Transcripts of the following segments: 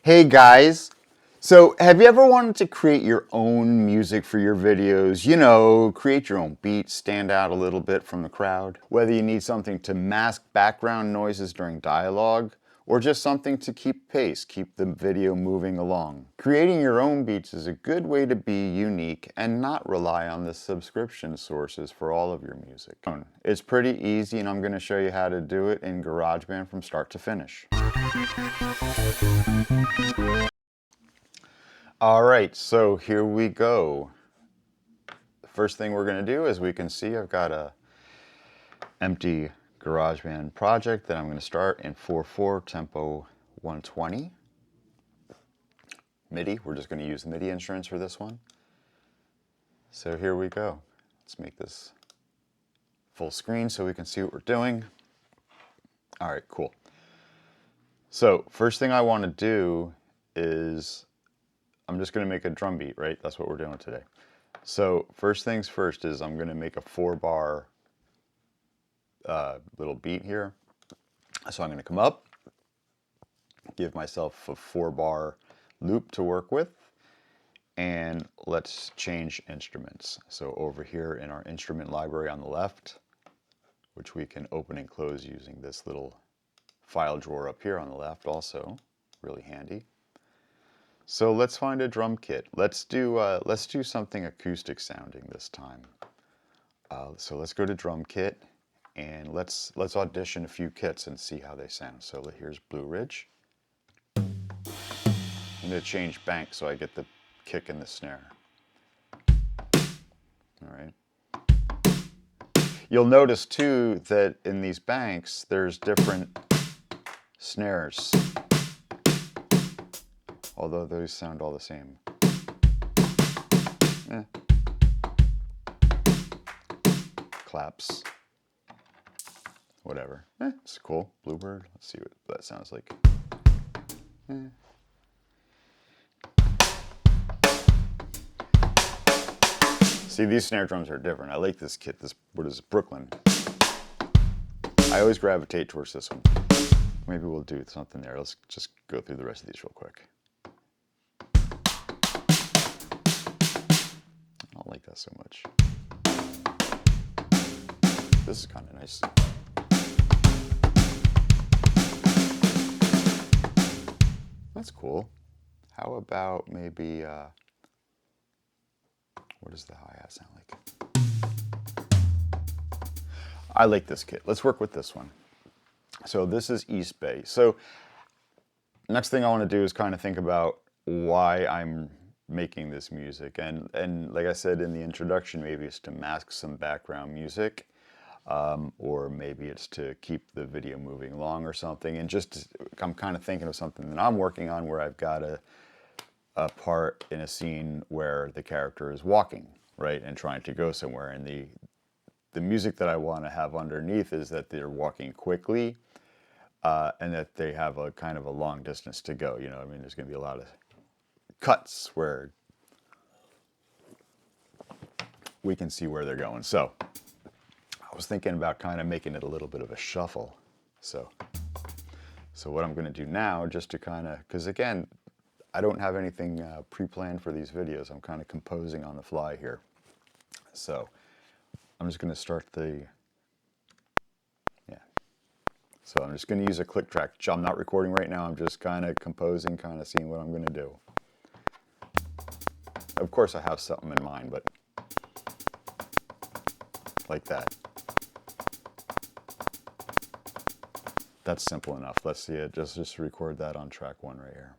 Hey guys! So, have you ever wanted to create your own music for your videos? You know, create your own beats, stand out a little bit from the crowd? Whether you need something to mask background noises during dialogue, or just something to keep pace, keep the video moving along. Creating your own beats is a good way to be unique and not rely on the subscription sources for all of your music. It's pretty easy and I'm going to show you how to do it in GarageBand from start to finish. All right, so here we go. The first thing we're going to do, as we can see, I've got a empty GarageBand project that I'm going to start in 4/4 tempo 120. MIDI, we're just going to use the MIDI instruments for this one. So here we go. Let's make this full screen so we can see what we're doing. All right, cool. So first thing I want to do is I'm just going to make a drum beat, right? That's what we're doing today. So first things first is I'm going to make a 4-bar little beat here. So I'm going to come up, give myself a 4-bar loop to work with, and let's change instruments. So over here in our instrument library on the left, which we can open and close using this little file drawer up here on the left also, really handy. So let's find a drum kit. Let's do something acoustic sounding this time. So let's go to drum kit and let's audition a few kits and see how they sound. So here's Blue Ridge. I'm going to change bank so I get the kick and the snare. All right. You'll notice too that in these banks there's different snares, although those sound all the same. Claps, whatever. It's cool. Bluebird. Let's see what that sounds like. See, these snare drums are different. I like this kit. What is it? Brooklyn. I always gravitate towards this one. Maybe we'll do something there. Let's just go through the rest of these real quick. I don't like that so much. This is kind of nice. That's cool. How about maybe, what does the hi-hat sound like? I like this kit. Let's work with this one. So this is East Bay. So next thing I want to do is kind of think about why I'm making this music. And like I said in the introduction, maybe it's to mask some background music. Or maybe it's to keep the video moving along or something. And I'm kind of thinking of something that I'm working on where I've got a part in a scene where the character is walking, right, and trying to go somewhere. And the music that I want to have underneath is that they're walking quickly and that they have a kind of a long distance to go. You know, I mean, there's going to be a lot of cuts where we can see where they're going. So I was thinking about kind of making it a little bit of a shuffle. So what I'm going to do now, just to kind of, because again, I don't have anything pre-planned for these videos. I'm kind of composing on the fly here. So I'm just going to start So I'm just going to use a click track. I'm not recording right now. I'm just kind of composing, kind of seeing what I'm going to do. Of course I have something in mind, but like that. That's simple enough. Let's see it. Just record that on track 1 right here.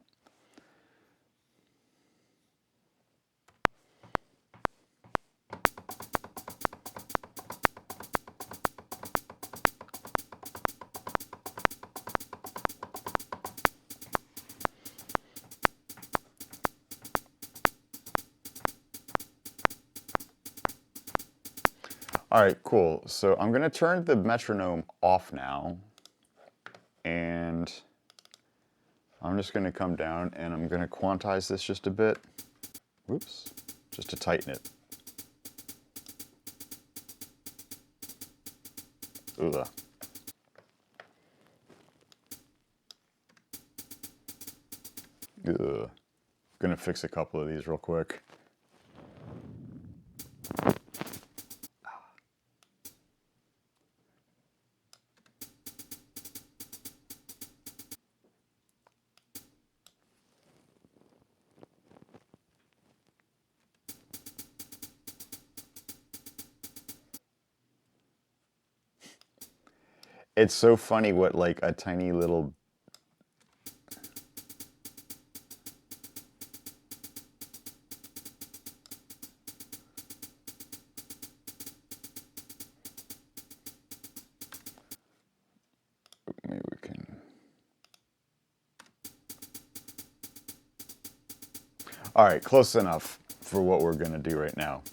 All right, cool. So I'm going to turn the metronome off now, and I'm just going to come down and I'm going to quantize this just a bit. Whoops, just to tighten it. Ooh. Ugh. Gonna fix a couple of these real quick. It's so funny what like a tiny little maybe we can. All right, close enough for what we're gonna do right now.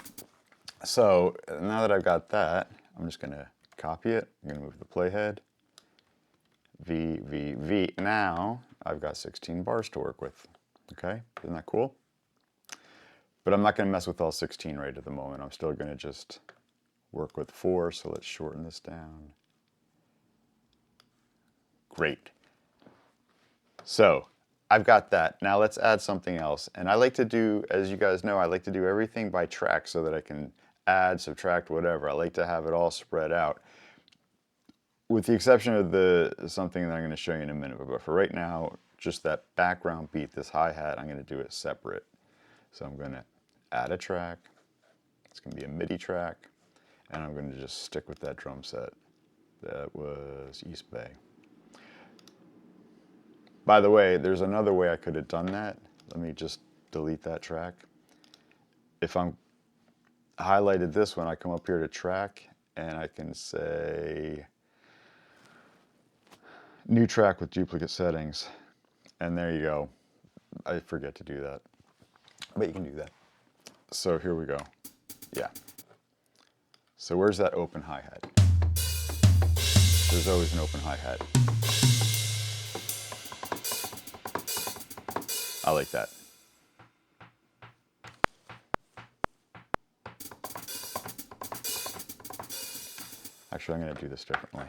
So now that I've got that, I'm just gonna copy it. I'm gonna move the playhead. V, V, V. Now I've got 16 bars to work with. Okay, isn't that cool? But I'm not gonna mess with all 16 right at the moment. I'm still gonna just work with 4, so let's shorten this down. Great. So I've got that. Now let's add something else. And I like to do, as you guys know, I like to do everything by track so that I can add, subtract, whatever. I like to have it all spread out. With the exception of something that I'm going to show you in a minute. But for right now, just that background beat, this hi-hat, I'm going to do it separate. So I'm going to add a track. It's going to be a MIDI track. And I'm going to just stick with that drum set. That was East Bay. By the way, there's another way I could have done that. Let me just delete that track. If I'm highlighted this one, I come up here to track and I can say new track with duplicate settings. And there you go. I forget to do that, but you can do that. So here we go. Yeah. So where's that open hi-hat? There's always an open hi-hat. I like that. Actually, I'm going to do this differently.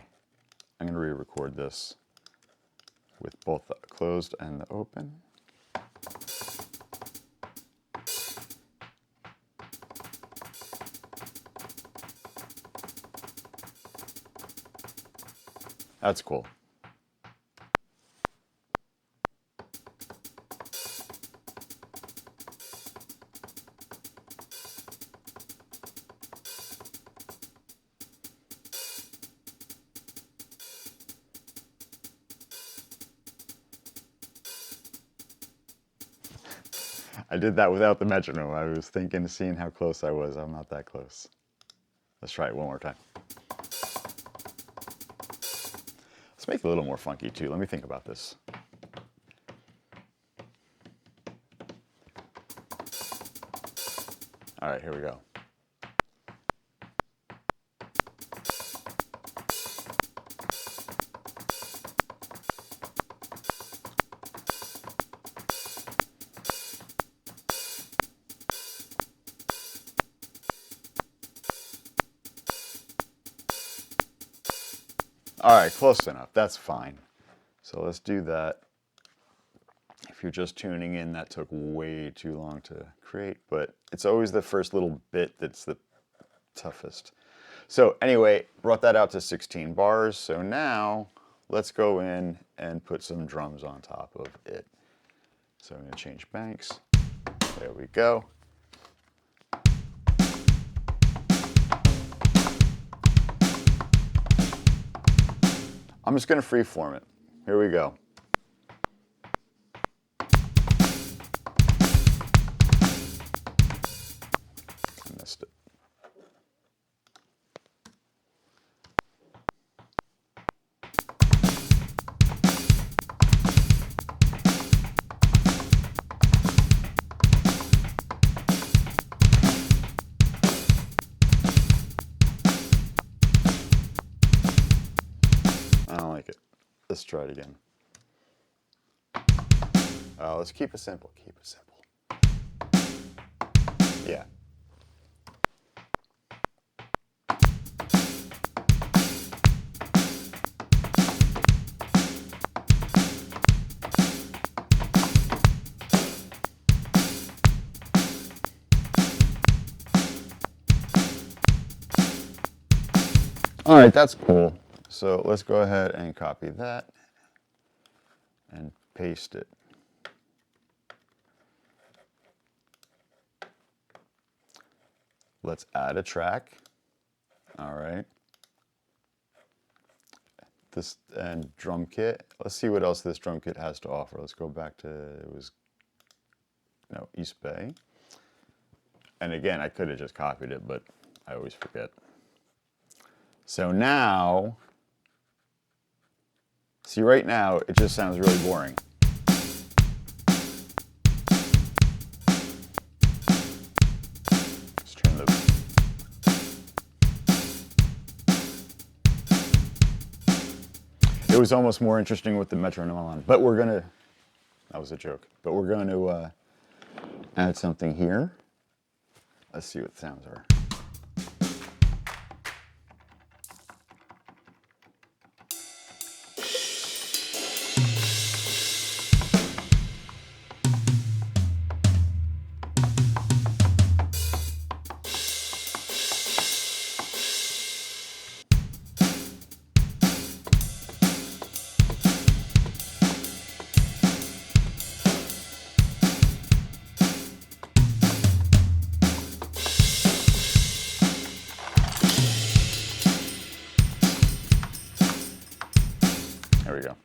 I'm going to re-record this with both the closed and the open. That's cool. I did that without the metronome. I was thinking, seeing how close I was. I'm not that close. Let's try it one more time. Let's make it a little more funky too. Let me think about this. All right, here we go. All right, close enough. That's fine. So let's do that. If you're just tuning in, that took way too long to create, but it's always the first little bit that's the toughest. So anyway, brought that out to 16 bars. So now let's go in and put some drums on top of it. So I'm going to change banks. There we go. I'm just going to freeform it. Here we go. I missed it. I don't like it. Let's try it again. Let's keep it simple. Keep it simple. Yeah. All right, that's cool. So let's go ahead and copy that and paste it. Let's add a track. All right. This and drum kit. Let's see what else this drum kit has to offer. Let's go back to, it was, no, East Bay. And again, I could have just copied it, but I always forget. So now, see right now, it just sounds really boring. Let's turn the, it was almost more interesting with the metronome on, but we're gonna, that was a joke, but we're going to add something here. Let's see what the sounds are. There we go.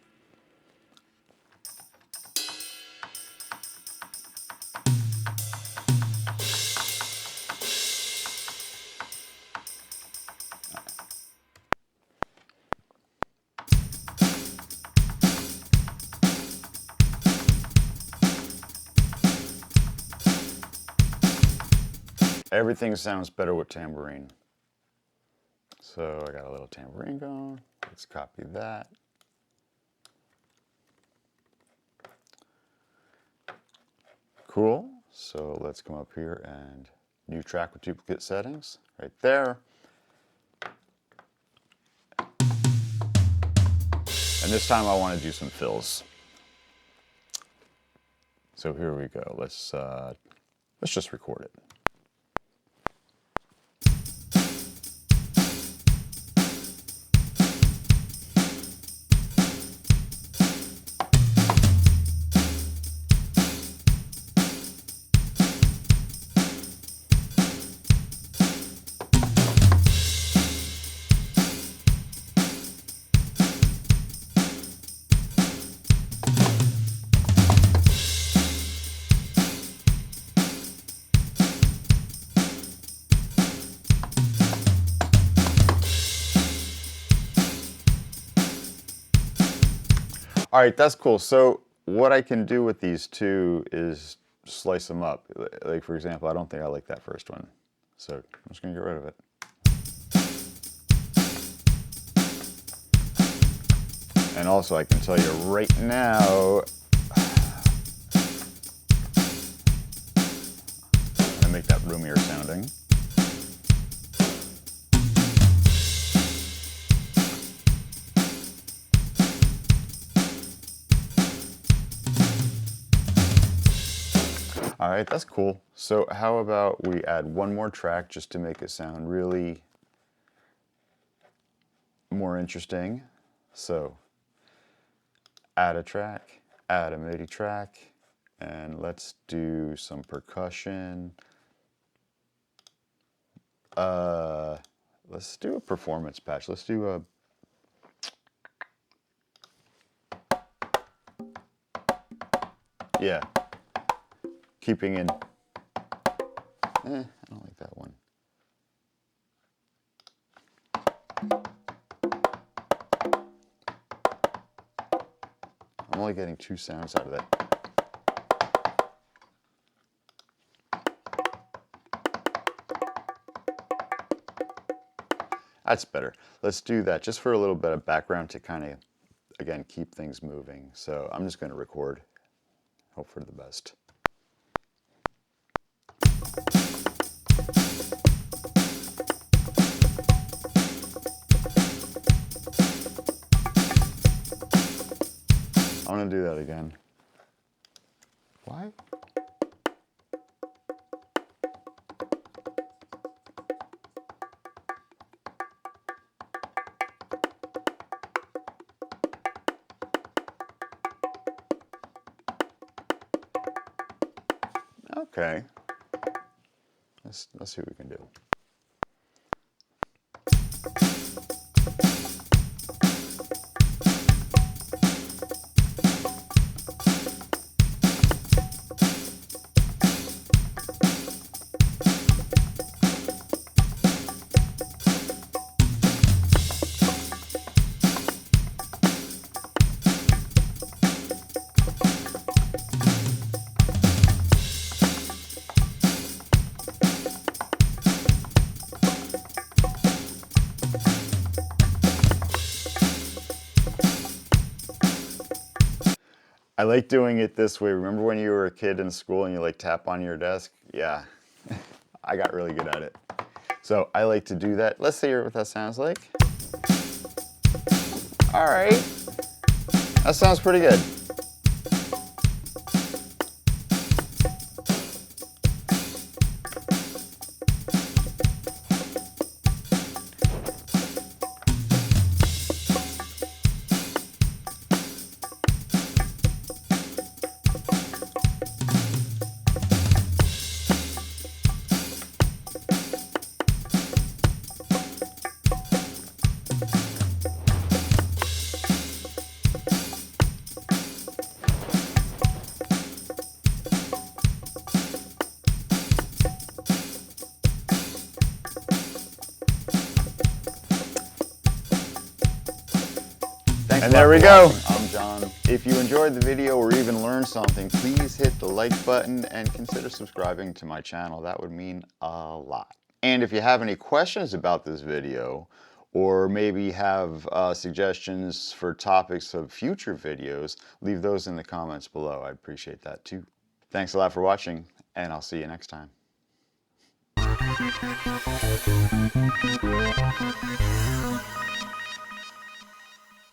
Everything sounds better with tambourine. So I got a little tambourine going. Let's copy that. Cool. So let's come up here and new track with duplicate settings right there. And this time I want to do some fills. So here we go. Let's just record it. All right, that's cool. So what I can do with these two is slice them up. Like for example, I don't think I like that first one. So I'm just gonna get rid of it. And also I can tell you right now, I'm gonna make that roomier sounding. All right, that's cool. So how about we add one more track just to make it sound really more interesting. So add a track, add a MIDI track, and let's do some percussion. Let's do a performance patch. Let's do a, yeah, keeping in, I don't like that one. I'm only getting 2 sounds out of that. That's better. Let's do that just for a little bit of background to kind of, again, keep things moving. So I'm just going to record. Hope for the best. I'm going to do that again. Why? Okay. Let's see what we can do. I like doing it this way. Remember when you were a kid in school and you like tap on your desk? Yeah, I got really good at it. So I like to do that. Let's hear what that sounds like. All right, that sounds pretty good. Thanks and there we go. I'm John. If you enjoyed the video or even learned something, please hit the like button and consider subscribing to my channel. That would mean a lot. And if you have any questions about this video, or maybe have suggestions for topics of future videos, leave those in the comments below. I'd appreciate that too. Thanks a lot for watching, and I'll see you next time.